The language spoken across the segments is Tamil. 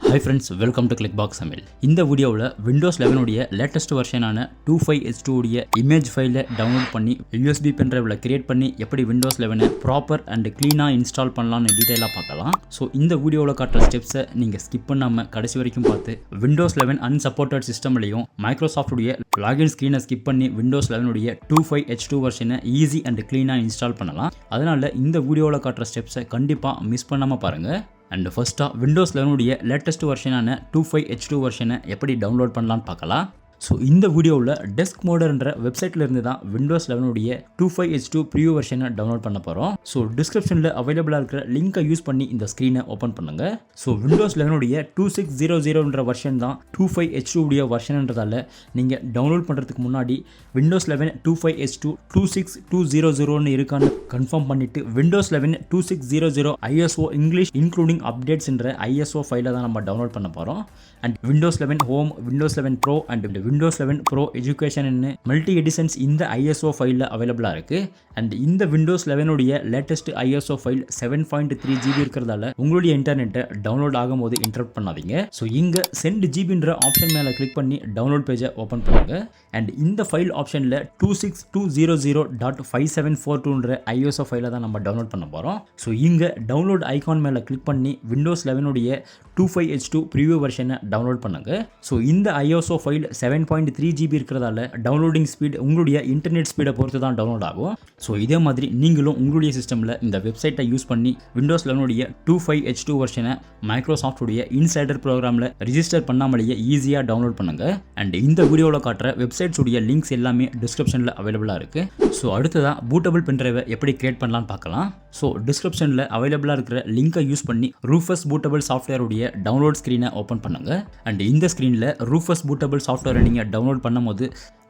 Hi friends, welcome to Clickbox Samil. இந்த வீடியோவில் விண்டோஸ் 11 உடைய லேட்டஸ்ட் வெர்ஷனான 25H2 உடைய இமேஜ் ஃபைலை டவுன்லோட் பண்ணி USB பென் டிரைவில் கிரியேட் பண்ணி எப்படி விண்டோஸ் 11 ப்ராப்பர் அண்ட் க்ளீனாக இன்ஸ்டால் பண்ணலாம்னு டீட்டெயிலாக பார்க்கலாம். ஸோ இந்த வீடியோவில் காட்டுற ஸ்டெப்ஸை நீங்கள் ஸ்கிப் பண்ணாமல் கடைசி வரைக்கும் பார்த்து விண்டோஸ் 11 அன்சப்போர்ட்டட் சிஸ்டம்லையும் மைக்ரோசாஃப்ட் உடைய லாகின் ஸ்க்ரீனை ஸ்கிப் பண்ணி விண்டோஸ் 11 உடைய 25H2 வெர்ஷனை ஈஸி அண்ட் க்ளீனாக இன்ஸ்டால் பண்ணலாம். அதனால் இந்த வீடியோவில் காட்டுற ஸ்டெப்ஸை கண்டிப்பாக மிஸ் பண்ணாமல் பாருங்கள். அண்ட் ஃபர்ஸ்ட்டாக விண்டோஸ் 11 உடைய லேட்டஸ்ட் வெர்ஷனான 25H2 வெர்ஷனை எப்படி டவுன்லோட் பண்ணலான்னு பார்க்கலாம். ஸோ இந்த வீடியோவில் டெஸ்க் மோடர்ன்ற வெப்சைட்டில் இருந்து தான் விண்டோஸ் 11 உடைய 25H2 ப்ரிவியூ வெர்ஷனை டவுன்லோட் பண்ண போகிறோம். ஸோ டிஸ்கிரிப்ஷனில் அவைலபிளாக இருக்கிற லிங்கை யூஸ் பண்ணி இந்த ஸ்க்ரீனை ஓப்பன் பண்ணுங்கள். ஸோ விண்டோஸ் 11 உடைய 2600ன்ற வெர்ஷன் தான் 25H2 உடைய வெர்ஷன்ன்றதால நீங்கள் டவுன்லோட் பண்ணுறதுக்கு முன்னாடி விண்டோஸ் 11 25H2 26200ன்னு இருக்கான்னு கன்ஃபார்ம் பண்ணிவிட்டு விண்டோஸ் 11 2600 ISO இங்கிலீஷ் இன்க்ளூடிங் அப்டேட்ஸ்ன்ற ISO ஃபைலை தான் நம்ம டவுன்லோட் பண்ண போகிறோம். And Windows 11 home, Windows 11 pro and Windows 11 pro education multi editions இந்த ISO ஃபைலில் அவைலபிளாக இருக்குது. அண்ட் இந்த விண்டோஸ் 11 உடைய லேட்டஸ்ட் ISO ஃபைல் 7.3 GB இருக்கிறதால உங்களுடைய இன்டர்நெட்டை டவுன்லோட் ஆகும்போது இன்டரப்ட் பண்ணாதீங்க. ஸோ இங்கே சென்ட் ஜிபின்ற ஆப்ஷன் மேலே கிளிக் பண்ணி டவுன்லோட் பேஜை ஓப்பன் பண்ணுங்க. அண்ட் இந்த ஃபைல் ஆப்ஷனில் 26200.5742ன்ற ISO ஃபைலை தான் நம்ம டவுன்லோட் பண்ண போகிறோம். ஸோ இங்கே டவுன்லோட் ஐகான் மேலே கிளிக் பண்ணி விண்டோஸ் 11 உடைய 25H2 ப்ரிவியூ வெர்ஷனை டவுன்லோட் பண்ணுங்க. ஸோ இந்த ISO ஃபைல் 7.3 GB இருக்கிறதால டவுன்லோடிங் ஸ்பீட் உங்களுடைய இன்டர்நெட் ஸ்பீடை பொறுத்து தான் டவுன்லோட் ஆகும். ஸோ இதே மாதிரி நீங்களும் உங்களுடைய சிஸ்டமில் இந்த வெப்சைட்டை யூஸ் பண்ணி விண்டோஸ் 11 உடைய 25H2 வெர்ஷனை மைக்ரோசாஃப்ட் உடைய இன்சைடர் ப்ரோக்ராமில் ரிஜிஸ்டர் பண்ணாமலேயே ஈஸியாக டவுன்லோட் பண்ணுங்க. அண்ட் இந்த வீடியோவில் காட்டுற வெப்சைட்ஸ் உடைய லிங்க்ஸ் எல்லாமே டிஸ்கிரிப்ஷனில் அவைலபிளாக இருக்கு. ஸோ அடுத்ததாக பூட்டபிள் பென் டிரைவை எப்படி கிரியேட் பண்ணலான்னு பார்க்கலாம். ஸோ டிஸ்கிரிப்ஷனில் அவைலபிளாக இருக்கிற லிங்கை யூஸ் பண்ணி Rufus பூட்டபிள் சாஃப்ட்வேர் உடைய டவுன்லோட் ஸ்க்ரீனை ஓப்பன் பண்ணுங்க. அண்ட் இந்த ஸ்க்ரீனில் Rufus பூட்டபிள் சாஃப்ட்வேரை நீங்கள் டவுன்லோட் பண்ணும்போது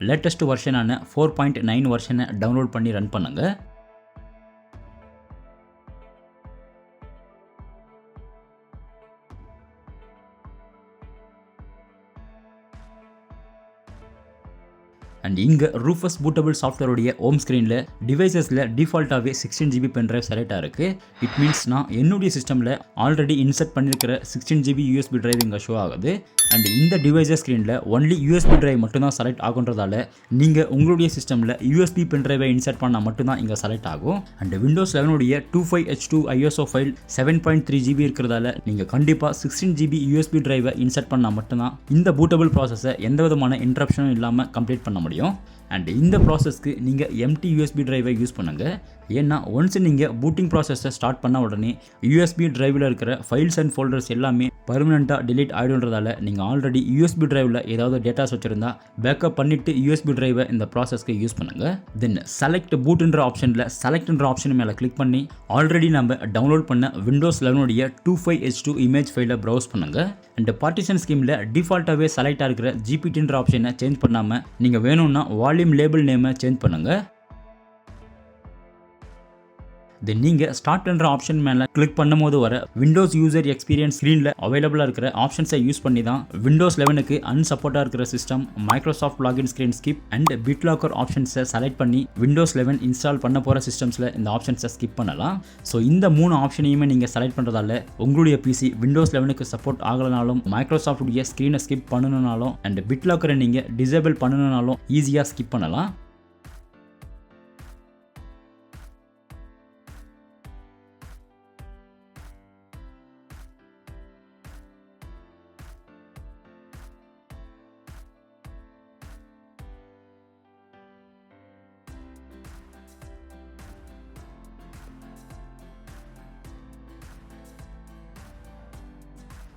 லேட்டஸ்ட் வெர்ஷனான 4.9 வெர்ஷனை டவுன்லோட் பண்ணி ரன் பண்ணுங்க. அண்ட் இங்கே Rufus பூட்டபிள் சாஃப்ட்வேருடைய ஹோம் ஸ்க்ரீனில் டிவைசஸில் டிஃபால்ட்டாகவே 16 GB பென் டிரைவ் செலக்ட் ஆகிருக்கு. இட் மீன்ஸ் நான் என்னுடைய சிஸ்டமில் ஆல்ரெடி இன்சர்ட் பண்ணியிருக்கிற 16 GB USB டிரைவ் இங்கே ஷோ ஆகுது. அண்ட் இந்த டிவைசஸ் ஸ்க்ரீனில் ஒன்லி USB டிரைவ் மட்டும்தான் செலக்ட் ஆகுன்றதால நீங்கள் உங்களுடைய சிஸ்டமில் USB பென் டிரைவை இன்சர்ட் பண்ணால் மட்டும்தான் இங்கே செலக்ட் ஆகும். அண்ட் விண்டோஸ் 11 உடைய 25H2 ISO ஃபைல் 7.3 GB இருக்கிறதால நீங்கள் கண்டிப்பாக 16 GB USB டிரைவை இன்சர்ட் பண்ணால் மட்டும்தான் இந்த பூட்டபிள் ப்ராசஸை எந்த விதமான இன்டரப்ஷனும் இல்லாமல் கம்ப்ளீட் பண்ண முடியும். அண்ட் இந்த ப்ராசஸ்க்கு நீங்கள் எம்டி USB டிரைவை யூஸ் பண்ணுங்கள். ஏன்னா ஒன்ஸ் நீங்கள் பூட்டிங் ப்ராசஸை ஸ்டார்ட் பண்ண உடனே USB டிரைவில் இருக்கிற ஃபைல்ஸ் அண்ட் ஃபோல்டர்ஸ் எல்லாமே பர்மனெண்ட்டாக டிலீட் ஆகிடுன்றதால நீங்கள் ஆல்ரெடி USB டிரைவில் ஏதாவது டேட்டாஸ் வச்சுருந்தா பேக்கப் பண்ணிவிட்டு USB டிரைவை இந்த ப்ராசஸ்க்கு யூஸ் பண்ணுங்கள். தென் செலக்ட் பூட்ன்ற ஆப்ஷனில் செலக்ட்ன்ற ஆப்ஷன் மேலே கிளிக் பண்ணி ஆல்ரெடி நம்ம டவுன்லோட் பண்ண விண்டோஸ் 11 உடைய 25H2 இமேஜ் ஃபைலை ப்ரௌஸ் பண்ணுங்கள். அண்ட் பார்ட்டிஷன் ஸ்கீமில் டிஃபால்ட்டாகவே செலக்ட் ஆகிற GPTன்ற ஆப்ஷனை சேஞ்ச் பண்ணாமல் நீங்கள் வேணும்னா வால்யூம் லேபிள் நேமை சேஞ்ச் பண்ணுங்கள். தென் நீங்கள் ஸ்டார்ட்ன்ற ஆப்ஷன் மேலே கிளிக் பண்ணும்போது வர விண்டோஸ் யூசர் எக்ஸ்பீரியன்ஸ் ஸ்க்ரீனில் அவைலபிளாக இருக்கிற ஆப்ஷன்ஸை யூஸ் பண்ணி தான் விண்டோஸ் 11க்கு அன்சப்போர்ட்டாக இருக்கிற system, Microsoft login screen skip and BitLocker ஆப்ஷன்ஸை செலக்ட் பண்ணி விண்டோஸ் 11 இன்ஸ்டால் பண்ண போகிற சிஸ்டம்ஸில் இந்த ஆப்ஷன்ஸை ஸ்கிப் பண்ணலாம். ஸோ இந்த 3 ஆப்ஷனையுமே நீங்கள் செலக்ட் பண்ணுறதால உங்களுடைய பிசி விண்டோஸ் 11க்கு சப்போர்ட் ஆகலனாலும் மைக்ரோசாஃப்ட் உடைய ஸ்க்ரீனை ஸ்கிப் பண்ணணுனாலும் அண்ட் பிட்லாக்கரை நீங்கள் டிசேபிள் பண்ணணுனாலும் ஈஸியாக ஸ்கிப் பண்ணலாம்.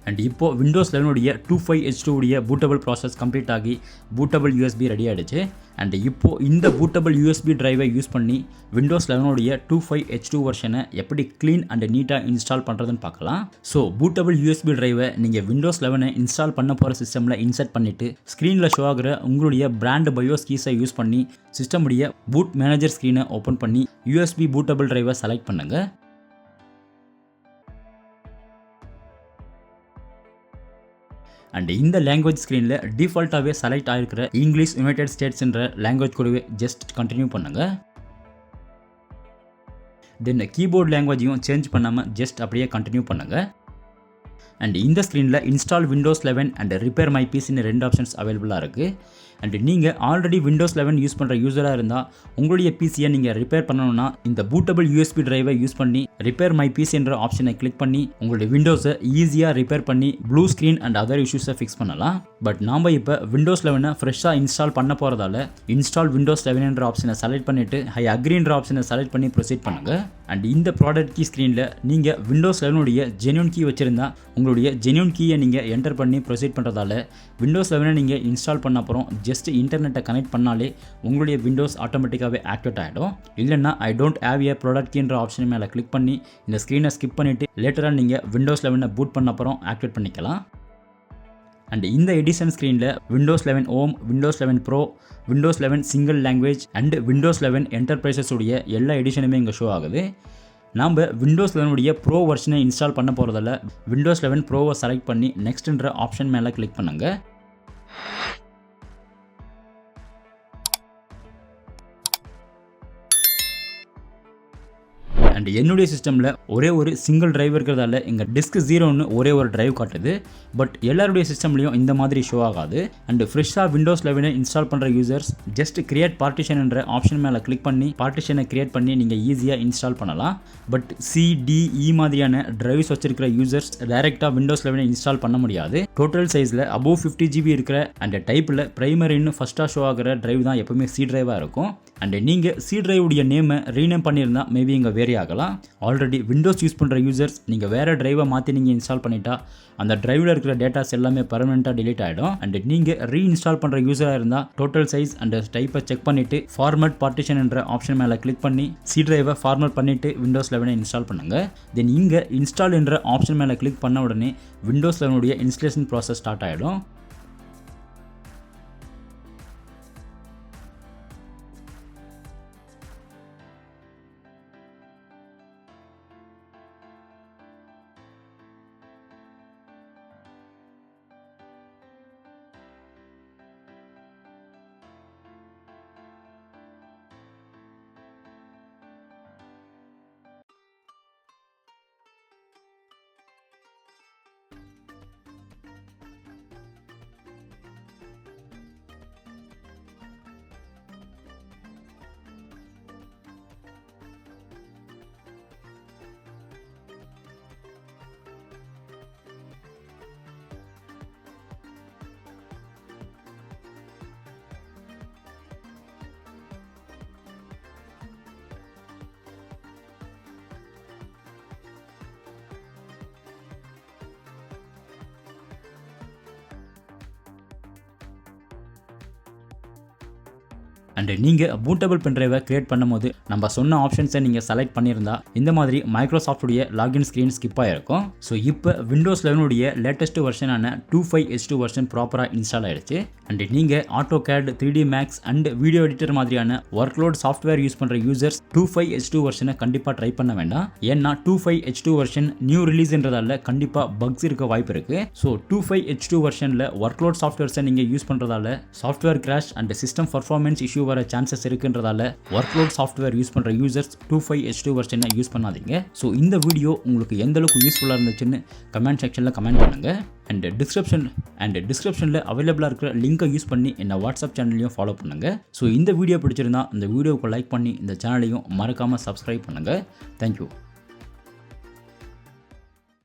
அண்ட் இப்போ விண்டோஸ் 11 உடைய 25H2 உடைய பூட்டபிள் ப்ராசஸ் கம்ப்ளீட் ஆகி பூட்டபிள் USB ரெடி ஆகிடுச்சு. அண்ட் இப்போ இந்த பூட்டபிள் USB டிரைவை யூஸ் பண்ணி விண்டோஸ் 11 உடைய 25H2 வெர்ஷனை எப்படி க்ளீன் அண்ட் நீட்டாக இன்ஸ்டால் பண்ணுறதுன்னு பார்க்கலாம். ஸோ பூட்டபிள் USB டிரைவை நீங்கள் விண்டோஸ் 11 இன்ஸ்டால் பண்ண போகிற சிஸ்டமில் இன்சர்ட் பண்ணிவிட்டு ஸ்க்ரீனில் ஷோ ஆகிற உங்களுடைய பிராண்ட் பயோஸ் கீஸை யூஸ் பண்ணி சிஸ்டமுடைய பூட் மேனேஜர் ஸ்க்ரீனை ஓப்பன் பண்ணி USB பூட்டபிள் டிரைவை செலக்ட் பண்ணுங்கள். அண்ட் இந்த லாங்குவேஜ் ஸ்க்ரீனில் டிஃபால்ட்டாகவே செலக்ட் ஆகிருக்கிற இங்கிலீஷ் யுனைடெட் ஸ்டேட்ஸ்ன்ற லாங்குவேஜ் கூடவே ஜஸ்ட் கண்டினியூ பண்ணுங்கள். தென் கீபோர்ட் லாங்குவேஜையும் சேஞ்ச் பண்ணாமல் ஜஸ்ட் அப்படியே கண்டினியூ பண்ணுங்கள். அண்ட் இந்த ஸ்க்ரீனில் install Windows 11 and repair my பிசின்னு 2 ஆப்ஷன்ஸ் அவைலபிளாக இருக்குது. அண்ட் நீங்கள் ஆல்ரெடி விண்டோஸ் 11 யூஸ் பண்ணுற யூஸராக இருந்தால் உங்களுடைய பிசியை நீங்கள் ரிப்பேர் பண்ணணும்னா இந்த பூட்டபிள் யூஎஸ்பி டிரைவை யூஸ் பண்ணி ரிப்பேர் மை பிசி என்ற ஆப்ஷனை கிளிக் பண்ணி உங்களுடைய விண்டோஸை ஈஸியாக ரிப்பேர் பண்ணி ப்ளூ ஸ்க்ரீன் அண்ட் அதர் இஷ்யூஸை ஃபிக்ஸ் பண்ணலாம். பட் நாம் இப்போ விண்டோஸ் 11 ஃப்ரெஷ்ஷாக இன்ஸ்டால் பண்ண போகிறதால இன்ஸ்டால் விண்டோஸ் 11 என்ற ஆப்ஷனை செலக்ட் பண்ணிவிட்டு ஐ அக்ரின்ற ஆப்ஷனை செலக்ட் பண்ணி ப்ரொசீட் பண்ணுங்கள். அண்ட் இந்த ப்ராடக்ட் கீ ஸ்க்ரீனில் நீங்கள் விண்டோஸ் 11 ஜென்யூன் கீ வச்சுருந்தா உங்களுடைய ஜென்யூன் கீயை நீங்கள் என்டர் பண்ணி ப்ரொசீட் பண்ணுறதால விண்டோஸ் 11 நீங்கள் இன்ஸ்டால் பண்ண அப்புறம் ஜஸ்ட் இன்டர்நெட்டை கனெக்ட் பண்ணாலே உங்களுடைய விண்டோஸ் ஆட்டோமேட்டிக்காகவே ஆக்டிவேட் ஆகிடும். இல்லைன்னா I don't have a product கீன்ற ஆப்ஷன் மேலே கிளிக் பண்ணி இந்த ஸ்க்ரீனை ஸ்கிப் பண்ணிவிட்டு லேட்டராக நீங்கள் விண்டோஸ் 11 பூட் பண்ண அப்புறம் ஆக்டிவேட் பண்ணிக்கலாம். அண்ட் இந்த எடிஷன் ஸ்க்ரீனில் Windows 11 home, Windows 11 bro, Windows 11 single language and Windows 11 enterprises உடைய எல்லா எடிஷனுமே இங்கே ஷோ ஆகுது. நாம் விண்டோஸ் 11 ப்ரோ வெர்ஷனை இன்ஸ்டால் பண்ண போகிறதால விண்டோஸ் 11 ப்ரோவை செலக்ட் பண்ணி நெக்ஸ்ட்ன்ற ஆப்ஷன் மேலே கிளிக் பண்ணுங்கள். அண்ட் என்னுடைய சிஸ்டமில் ஒரே ஒரு சிங்கிள் டிரைவ் இருக்கிறதால இங்கே டிஸ்க் 0ன்னு ஒரே ஒரு டிரைவ் காட்டுது. பட் எல்லாருடைய சிஸ்டம்லையும் இந்த மாதிரி ஷோ ஆகாது. அண்ட் ஃப்ரெஷ்ஷாக விண்டோஸ் 11 இன்ஸ்டால் பண்ணுற யூசர்ஸ் ஜஸ்ட் கிரியேட் பார்ட்டிஷன் என்ற ஆப்ஷன் மேலே கிளிக் பண்ணி பார்ட்டிஷனை கிரியேட் பண்ணி நீங்கள் ஈஸியாக இன்ஸ்டால் பண்ணலாம். பட் CDE மாதிரியான டிரைவ்ஸ் வச்சிருக்கிற யூசர்ஸ் டைரெக்டாக விண்டோஸ் 11 இன்ஸ்டால் பண்ண முடியாது. டோட்டல் சைஸில் அபோவ் 50 GB இருக்கிற அண்ட் டைப்பில் பிரைமரின்னு ஃபஸ்ட்டாக ஷோ ஆகிற டிரைவ் தான் எப்பவுமே C டிரைவாக இருக்கும். அண்ட் நீங்கள் C டிரைவுடைய நேமை ரீநேம் பண்ணியிருந்தால் மேபி இங்கே வேரி ஆகலாம். ஆல்ரெடி விண்டோஸ் யூஸ் பண்ணுற யூசர்ஸ் நீங்கள் வேறு டிரைவை மாற்றி நீங்கள் இன்ஸ்டால் பண்ணிட்டா அந்த டிரைவில் இருக்கிற டேட்டாஸ் எல்லாமே பர்மனெண்ட்டாக டிலீட் ஆகிடும். அண்ட் நீங்கள் ரீஇன்ஸ்டால் பண்ணுற யூஸராக இருந்தால் டோட்டல் சைஸ் அண்ட் டைப்பை செக் பண்ணிவிட்டு ஃபார்மேட் பார்ட்டிஷன் என்ற ஆப்ஷன் மேலே கிளிக் பண்ணி C டிரைவை ஃபார்மேட் பண்ணிவிட்டு விண்டோஸ் 11 இன்ஸ்டால் பண்ணுங்கள். தென் இங்கே இன்ஸ்டால் என்ற ஆப்ஷன் மேலே கிளிக் பண்ண உடனே விண்டோஸ் 11 இன்ஸ்டலேஷன் ப்ராசஸ் ஸ்டார்ட் ஆகிடும். அண்ட் நீங்கள் பூட்டபிள் பென்ட்ரைவை கிரியேட் பண்ணும்போது நம்ம சொன்ன ஆப்ஷன்ஸை நீங்கள் செலக்ட் பண்ணியிருந்தா இந்த மாதிரி மைக்ரோசாஃப்டுடைய லாகின் ஸ்க்ரீன் ஸ்கிப் ஆகிருக்கும். ஸோ இப்போ விண்டோஸ் 11 லேட்டஸ்ட் வெர்ஷனான 25H2 வெர்ஷன் ப்ராப்பராக இன்ஸ்டால் ஆகிடுச்சு. அண்ட் நீங்கள் AutoCAD, 3D Max and video editor மாதிரியான ஒர்க்லோட் சாஃப்ட்வேர் யூஸ் பண்ணுற யூசர்ஸ் 25H2 வெர்ஷனை கண்டிப்பாக ட்ரை பண்ண வேண்டாம். ஏன்னா 25H2 வெர்ஷன் நியூ ரிலீஸ்ன்றதால கண்டிப்பாக பக்ஸ் இருக்க வாய்ப்பு இருக்குது. ஸோ 25H2 வெர்ஷனில் ஒர்க்லோட் சாஃப்ட்வேர்ஸை நீங்கள் யூஸ் பண்ணுறதால software crash and system performance issue வர சான்சஸ் இருக்குன்றதால ஒர்க்லோட் சாஃப்ட்வேர் யூஸ் பண்ணுற யூசர்ஸ் 25H2 வெர்ஷனை யூஸ் பண்ணாதீங்க. ஸோ இந்த வீடியோ உங்களுக்கு எந்த அளவுக்கு யூஸ்ஃபுல்லாக இருந்துச்சுன்னு கமெண்ட் செக்ஷனில் கமெண்ட் பண்ணுங்கள். அண்ட் டிஸ்கிரிப்ஷனில் அவைலபிளாக இருக்கிற லிங்கை யூஸ் பண்ணி என்ன வாட்ஸ்அப் சேனல்லையும் ஃபாலோ பண்ணுங்கள். ஸோ இந்த வீடியோ பிடிச்சிருந்தா இந்த வீடியோவுக்கு லைக் பண்ணி இந்த சேனலையும் மறக்காமல் சப்ஸ்கிரைப் பண்ணுங்கள். தேங்க்யூ.